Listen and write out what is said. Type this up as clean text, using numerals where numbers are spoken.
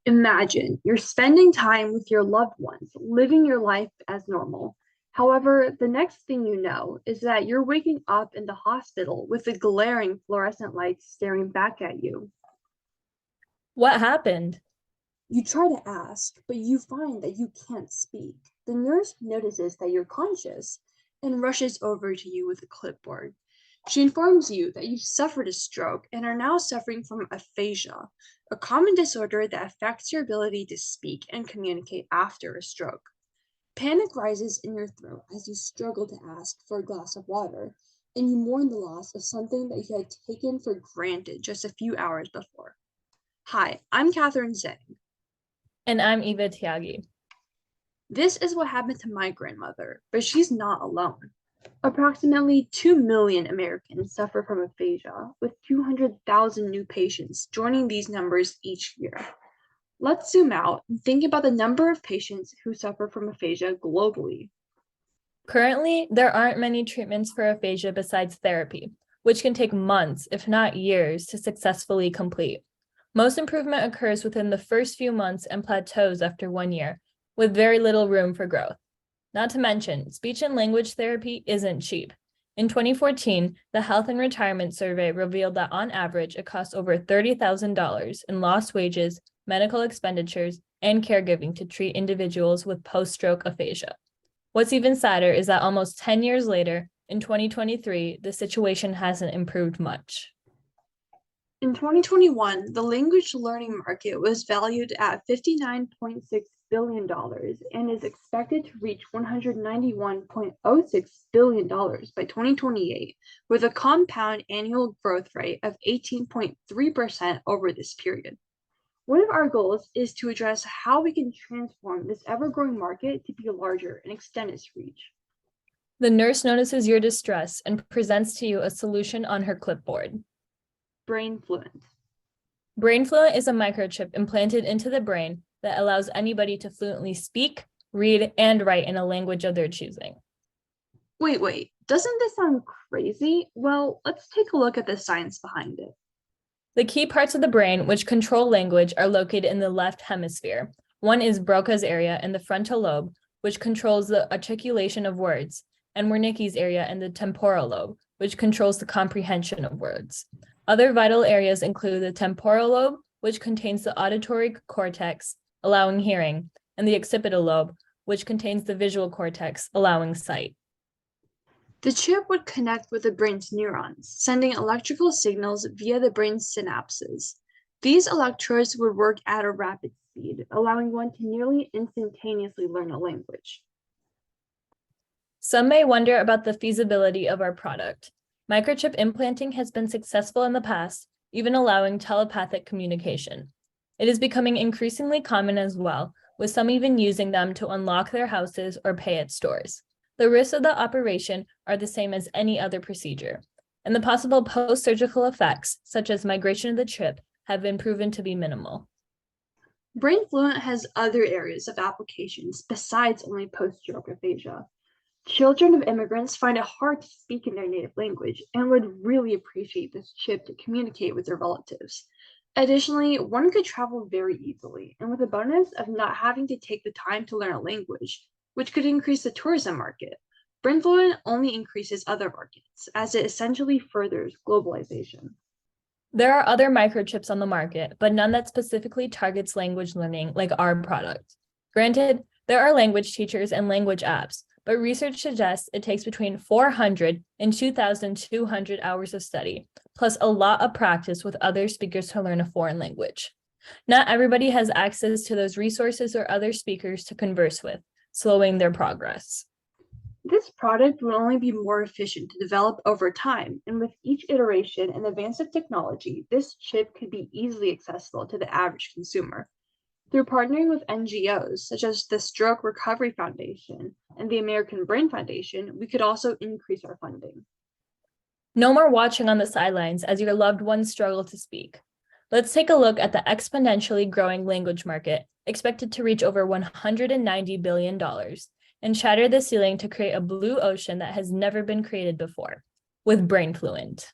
Imagine you're spending time with your loved ones, living your life as normal. However, the next thing you know is that you're waking up in the hospital with the glaring fluorescent lights staring back at you. What happened? You try to ask, but you find that you can't speak. The nurse notices that you're conscious and rushes over to you with a clipboard. She informs you that you've suffered a stroke and are now suffering from aphasia, a common disorder that affects your ability to speak and communicate after a stroke. Panic rises in your throat as you struggle to ask for a glass of water, and you mourn the loss of something that you had taken for granted just a few hours before. Hi, I'm Katherine Zhang. And I'm Eva Tyagi. This is what happened to my grandmother, but she's not alone. Approximately 2 million Americans suffer from aphasia, with 200,000 new patients joining these numbers each year. Let's zoom out and think about the number of patients who suffer from aphasia globally. Currently, there aren't many treatments for aphasia besides therapy, which can take months, if not years, to successfully complete. Most improvement occurs within the first few months and plateaus after 1 year, with very little room for growth. Not to mention, speech and language therapy isn't cheap. In 2014, the Health and Retirement Survey revealed that on average, it costs over $30,000 in lost wages, medical expenditures, and caregiving to treat individuals with post-stroke aphasia. What's even sadder is that almost 10 years later, in 2023, the situation hasn't improved much. In 2021, the language learning market was valued at $59.6 billion and is expected to reach $191.06 billion by 2028, with a compound annual growth rate of 18.3% over this period. One of our goals is to address how we can transform this ever-growing market to be larger and extend its reach. The nurse notices your distress and presents to you a solution on her clipboard. BrainFluent. BrainFluent is a microchip implanted into the brain that allows anybody to fluently speak, read, and write in a language of their choosing. Wait, doesn't this sound crazy? Well, let's take a look at the science behind it. The key parts of the brain which control language are located in the left hemisphere. One is Broca's area in the frontal lobe, which controls the articulation of words, and Wernicke's area in the temporal lobe, which controls the comprehension of words. Other vital areas include the temporal lobe, which contains the auditory cortex, allowing hearing, and the occipital lobe, which contains the visual cortex, allowing sight. The chip would connect with the brain's neurons, sending electrical signals via the brain's synapses. These electrodes would work at a rapid speed, allowing one to nearly instantaneously learn a language. Some may wonder about the feasibility of our product. Microchip implanting has been successful in the past, even allowing telepathic communication. It is becoming increasingly common as well, with some even using them to unlock their houses or pay at stores. The risks of the operation are the same as any other procedure, and the possible post-surgical effects, such as migration of the chip, have been proven to be minimal. BrainFluent has other areas of applications besides only post-stroke aphasia. Children of immigrants find it hard to speak in their native language and would really appreciate this chip to communicate with their relatives. Additionally, one could travel very easily, and with the bonus of not having to take the time to learn a language, which could increase the tourism market. BrainFluent only increases other markets, as it essentially furthers globalization. There are other microchips on the market, but none that specifically targets language learning like our product. Granted, there are language teachers and language apps, but research suggests it takes between 400 and 2,200 hours of study, plus a lot of practice with other speakers to learn a foreign language. Not everybody has access to those resources or other speakers to converse with, slowing their progress. This product will only be more efficient to develop over time, and with each iteration and advance of technology, this chip could be easily accessible to the average consumer. Through partnering with NGOs such as the Stroke Recovery Foundation and the American Brain Foundation, we could also increase our funding. No more watching on the sidelines as your loved ones struggle to speak. Let's take a look at the exponentially growing language market, expected to reach over $190 billion, and shatter the ceiling to create a blue ocean that has never been created before, with BrainFluent.